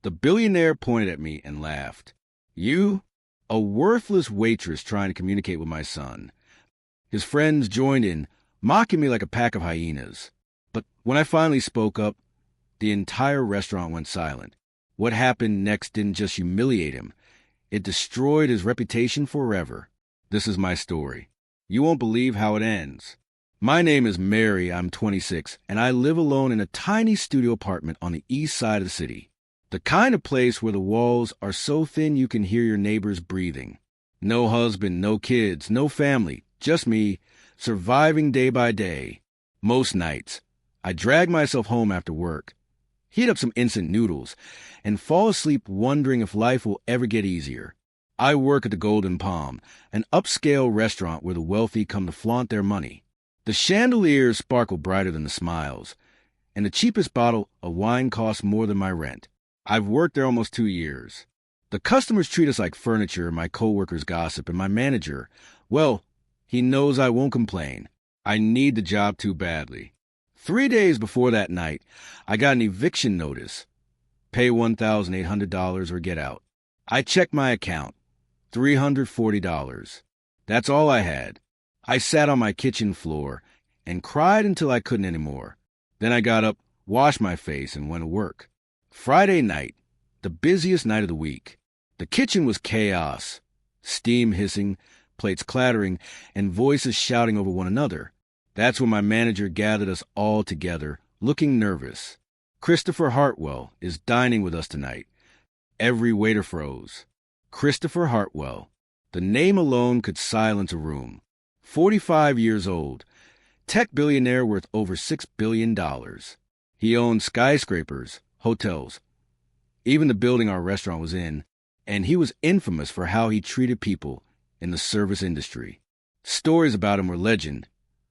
The billionaire pointed at me and laughed. You? A worthless waitress trying to communicate with my son. His friends joined in, mocking me like a pack of hyenas. But when I finally spoke up, the entire restaurant went silent. What happened next didn't just humiliate him. It destroyed his reputation forever. This is my story. You won't believe how it ends. My name is Mary, I'm 26, and I live alone in a tiny studio apartment on the east side of the city. The kind of place where the walls are so thin you can hear your neighbors breathing. No husband, no kids, no family, just me, surviving day by day. Most nights, I drag myself home after work, heat up some instant noodles, and fall asleep wondering if life will ever get easier. I work at the Golden Palm, an upscale restaurant where the wealthy come to flaunt their money. The chandeliers sparkle brighter than the smiles, and the cheapest bottle of wine costs more than my rent. I've worked there almost 2 years. The customers treat us like furniture, my coworkers gossip, and my manager, well, he knows I won't complain. I need the job too badly. 3 days before that night, I got an eviction notice. Pay $1,800 or get out. I checked my account. $340. That's all I had. I sat on my kitchen floor and cried until I couldn't anymore. Then I got up, washed my face, and went to work. Friday night, the busiest night of the week. The kitchen was chaos. Steam hissing, plates clattering, and voices shouting over one another. That's when my manager gathered us all together, looking nervous. Christopher Hartwell is dining with us tonight. Every waiter froze. Christopher Hartwell. The name alone could silence a room. 45 years old. Tech billionaire worth over $6 billion. He owned skyscrapers, hotels, even the building our restaurant was in, and he was infamous for how he treated people in the service industry. Stories about him were legend,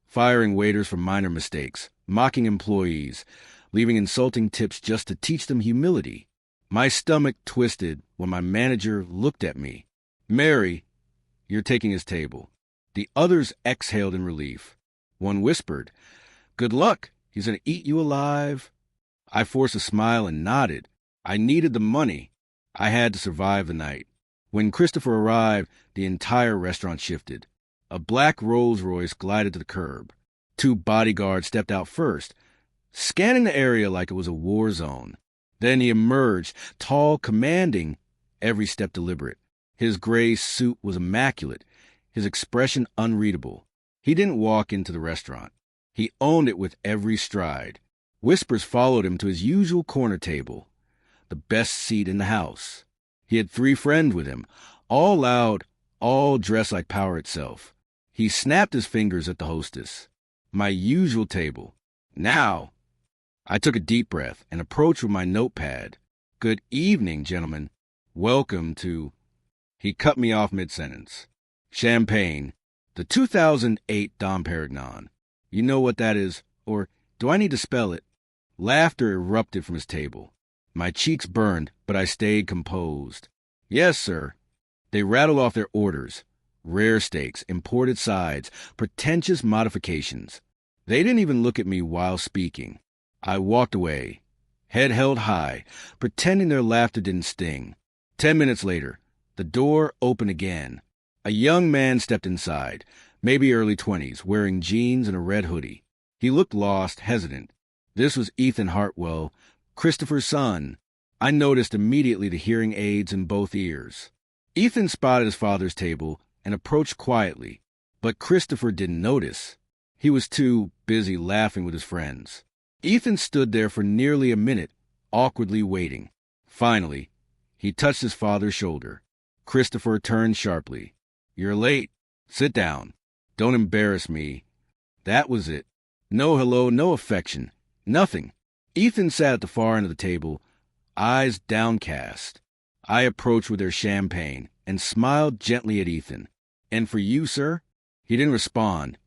firing waiters for minor mistakes, mocking employees, leaving insulting tips just to teach them humility. My stomach twisted when my manager looked at me. Mary, you're taking his table. The others exhaled in relief. One whispered, good luck, he's going to eat you alive. I forced a smile and nodded. I needed the money. I had to survive the night. When Christopher arrived, the entire restaurant shifted. A black Rolls-Royce glided to the curb. 2 bodyguards stepped out first, scanning the area like it was a war zone. Then he emerged, tall, commanding, every step deliberate. His gray suit was immaculate, his expression unreadable. He didn't walk into the restaurant. He owned it with every stride. Whispers followed him to his usual corner table, the best seat in the house. He had 3 friends with him, all loud, all dressed like power itself. He snapped his fingers at the hostess. My usual table. Now. I took a deep breath and approached with my notepad. Good evening, gentlemen. Welcome to... He cut me off mid-sentence. Champagne. The 2008 Dom Perignon. You know what that is? Or do I need to spell it? Laughter erupted from his table. My cheeks burned, but I stayed composed. Yes, sir. They rattled off their orders. Rare steaks, imported sides, pretentious modifications. They didn't even look at me while speaking. I walked away, head held high, pretending their laughter didn't sting. 10 minutes later, the door opened again. A young man stepped inside, maybe early 20s, wearing jeans and a red hoodie. He looked lost, hesitant. This was Ethan Hartwell, Christopher's son. I noticed immediately the hearing aids in both ears. Ethan spotted his father's table and approached quietly, but Christopher didn't notice. He was too busy laughing with his friends. Ethan stood there for nearly a minute, awkwardly waiting. Finally, he touched his father's shoulder. Christopher turned sharply. You're late. Sit down. Don't embarrass me. That was it. No hello, no affection. Nothing. Ethan sat at the far end of the table, eyes downcast. I approached with their champagne and smiled gently at Ethan. And for you, sir? He didn't respond,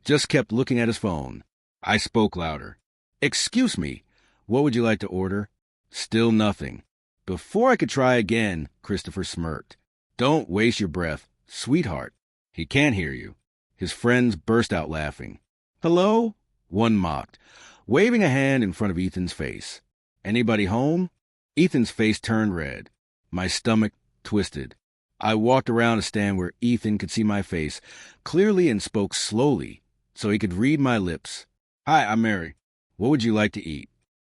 just kept looking at his phone. I spoke louder. Excuse me, what would you like to order? Still nothing. Before I could try again, Christopher smirked. Don't waste your breath, sweetheart. He can't hear you. His friends burst out laughing. Hello? One mocked, waving a hand in front of Ethan's face. Anybody home? Ethan's face turned red. My stomach twisted. I walked around a stand where Ethan could see my face clearly and spoke slowly so he could read my lips. "Hi, I'm Mary. What would you like to eat?"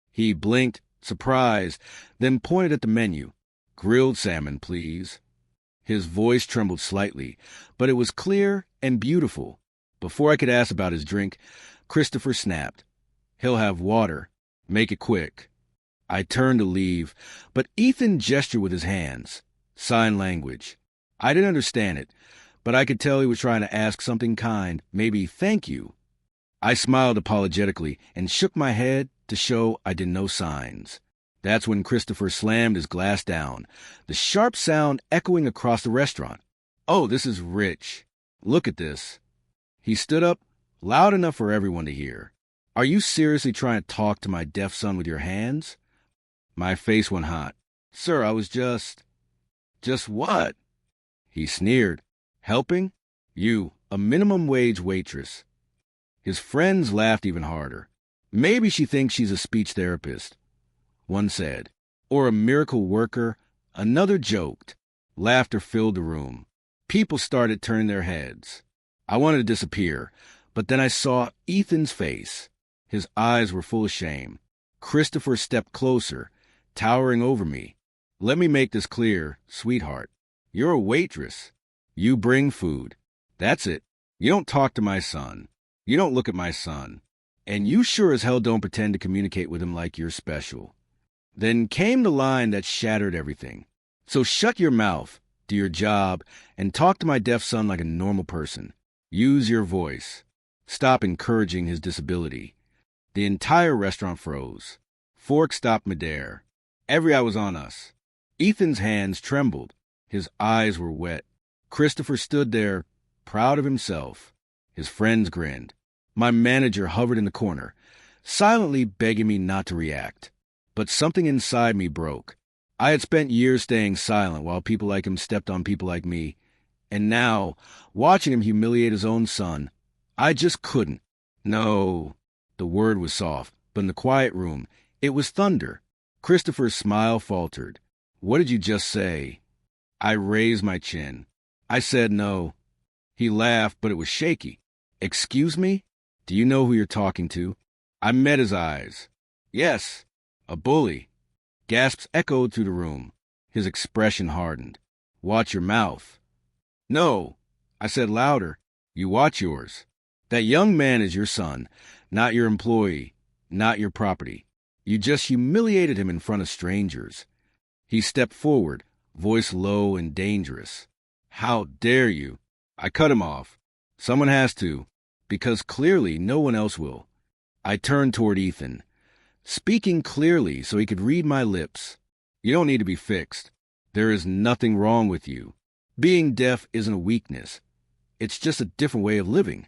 He blinked, surprised, then pointed at the menu. "Grilled salmon, please." His voice trembled slightly, but it was clear and beautiful. Before I could ask about his drink, Christopher snapped. "He'll have water. Make it quick." I turned to leave, but Ethan gestured with his hands. Sign language. I didn't understand it, but I could tell he was trying to ask something kind, maybe thank you. I smiled apologetically and shook my head to show I did no signs. That's when Christopher slammed his glass down, the sharp sound echoing across the restaurant. "Oh, this is rich. Look at this." He stood up, loud enough for everyone to hear. "Are you seriously trying to talk to my deaf son with your hands?" My face went hot. "Sir, I was just what?" He sneered. "Helping? You, a minimum wage waitress." His friends laughed even harder. "Maybe she thinks she's a speech therapist," one said. "Or a miracle worker," another joked. Laughter filled the room. People started turning their heads. I wanted to disappear, but then I saw Ethan's face. His eyes were full of shame. Christopher stepped closer, towering over me. "Let me make this clear, sweetheart. You're a waitress. You bring food. That's it. You don't talk to my son. You don't look at my son. And you sure as hell don't pretend to communicate with him like you're special." Then came the line that shattered everything. "So shut your mouth, do your job, and talk to my deaf son like a normal person. Use your voice. Stop encouraging his disability." The entire restaurant froze. Forks stopped midair. Every eye was on us. Ethan's hands trembled. His eyes were wet. Christopher stood there, proud of himself. His friends grinned. My manager hovered in the corner, silently begging me not to react. But something inside me broke. I had spent years staying silent while people like him stepped on people like me. And now, watching him humiliate his own son, I just couldn't. No. The word was soft, but in the quiet room, it was thunder. Christopher's smile faltered. "What did you just say?" I raised my chin. I said no. He laughed, but it was shaky. "Excuse me? Do you know who you're talking to?" I met his eyes. "Yes, a bully." Gasps echoed through the room. His expression hardened. "Watch your mouth." "No," I said louder. "You watch yours. That young man is your son, not your employee, not your property. You just humiliated him in front of strangers." He stepped forward, voice low and dangerous. "How dare you?" I cut him off. Someone has to, because clearly no one else will. I turned toward Ethan, speaking clearly so he could read my lips. "You don't need to be fixed. There is nothing wrong with you. Being deaf isn't a weakness. It's just a different way of living."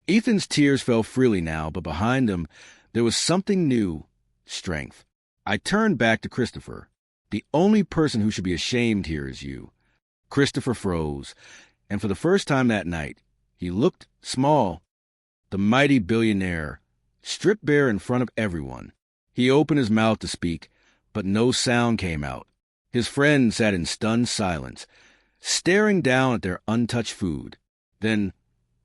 Ethan's tears fell freely now, but behind them there was something new, strength. I turned back to Christopher. "The only person who should be ashamed here is you." Christopher froze, and for the first time that night, he looked small. The mighty billionaire, stripped bare in front of everyone. He opened his mouth to speak, but no sound came out. His friends sat in stunned silence, staring down at their untouched food. Then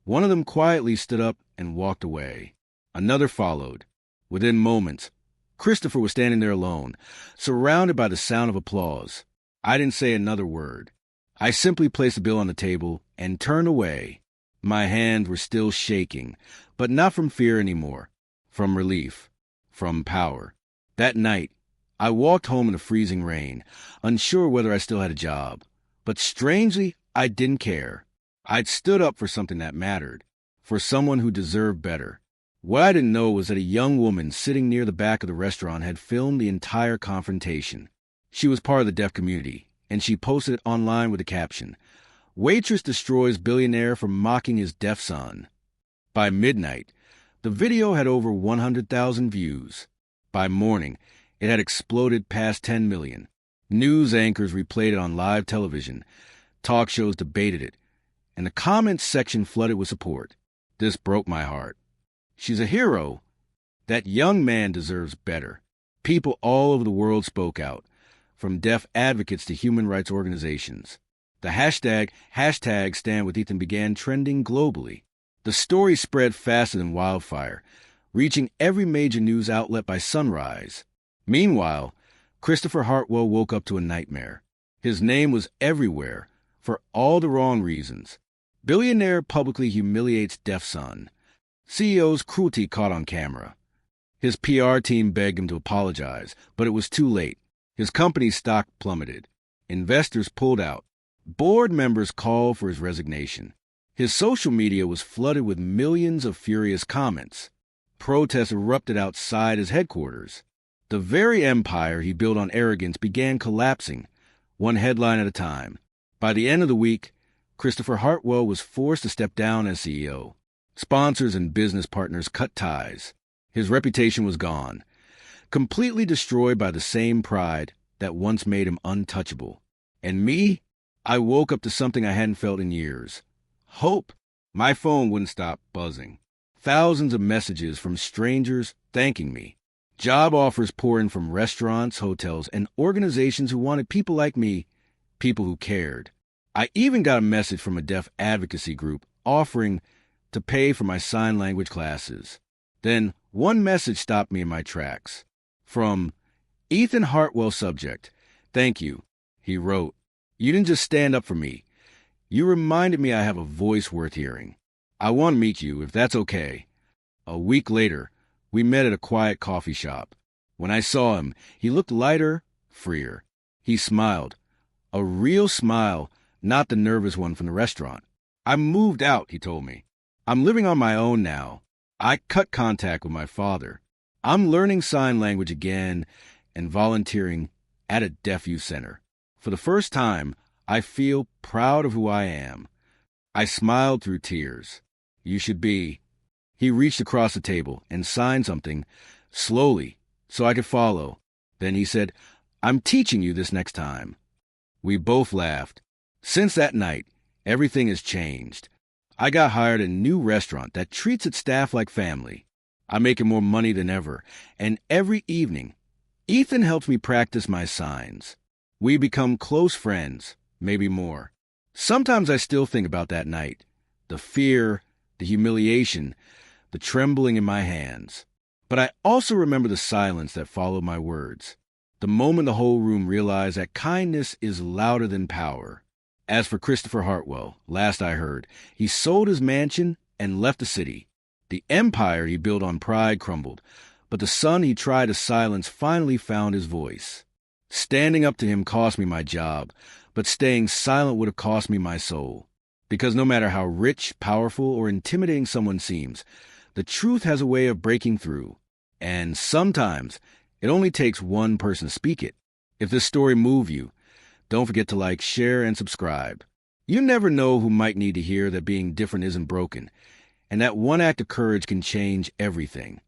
one of them quietly stood up and walked away. Another followed. Within moments, Christopher was standing there alone, surrounded by the sound of applause. I didn't say another word. I simply placed the bill on the table and turned away. My hands were still shaking, but not from fear anymore. From relief. From power. That night, I walked home in the freezing rain, unsure whether I still had a job. But strangely, I didn't care. I'd stood up for something that mattered, for someone who deserved better. What I didn't know was that a young woman sitting near the back of the restaurant had filmed the entire confrontation. She was part of the deaf community, and she posted it online with a caption, "Waitress destroys billionaire for mocking his deaf son." By midnight, the video had over 100,000 views. By morning, it had exploded past 10 million. News anchors replayed it on live television. Talk shows debated it, and the comments section flooded with support. This broke my heart. She's a hero. That young man deserves better. People all over the world spoke out. from deaf advocates to human rights organizations. The hashtag Stand With Ethan began trending globally. The story spread faster than wildfire, reaching every major news outlet by sunrise. Meanwhile, Christopher Hartwell woke up to a nightmare. His name was everywhere, for all the wrong reasons. Billionaire publicly humiliates deaf son. CEO's cruelty caught on camera. His PR team begged him to apologize, but it was too late. His company's stock plummeted. Investors pulled out. Board members called for his resignation. His social media was flooded with millions of furious comments. Protests erupted outside his headquarters. The very empire he built on arrogance began collapsing, one headline at a time. By the end of the week, Christopher Hartwell was forced to step down as CEO. Sponsors and business partners cut ties. His reputation was gone, completely destroyed by the same pride that once made him untouchable. And me? I woke up to something I hadn't felt in years. Hope. My phone wouldn't stop buzzing. Thousands of messages from strangers thanking me. Job offers pour in from restaurants, hotels, and organizations who wanted people like me, people who cared. I even got a message from a deaf advocacy group offering to pay for my sign language classes. Then one message stopped me in my tracks. From Ethan Hartwell subject, "Thank you," he wrote. "You didn't just stand up for me. You reminded me I have a voice worth hearing. I want to meet you, if that's okay." A week later, we met at a quiet coffee shop. When I saw him, he looked lighter, freer. He smiled. A real smile, not the nervous one from the restaurant. "I moved out," he told me. "I'm living on my own now. I cut contact with my father. I'm learning sign language again and volunteering at a deaf youth center. For the first time, I feel proud of who I am." I smiled through tears. "You should be." He reached across the table and signed something, slowly, so I could follow. Then he said, "I'm teaching you this next time." We both laughed. Since that night, everything has changed. I got hired at a new restaurant that treats its staff like family. I'm making more money than ever, and every evening, Ethan helps me practice my signs. We become close friends, maybe more. Sometimes I still think about that night, the fear, the humiliation, the trembling in my hands. But I also remember the silence that followed my words, the moment the whole room realized that kindness is louder than power. As for Christopher Hartwell, last I heard, he sold his mansion and left the city. The empire he built on pride crumbled, but the son he tried to silence finally found his voice. Standing up to him cost me my job, but staying silent would have cost me my soul. Because no matter how rich, powerful, or intimidating someone seems, the truth has a way of breaking through. And sometimes it only takes one person to speak it. If this story moved you, don't forget to like, share, and subscribe. You never know who might need to hear that being different isn't broken, and that one act of courage can change everything.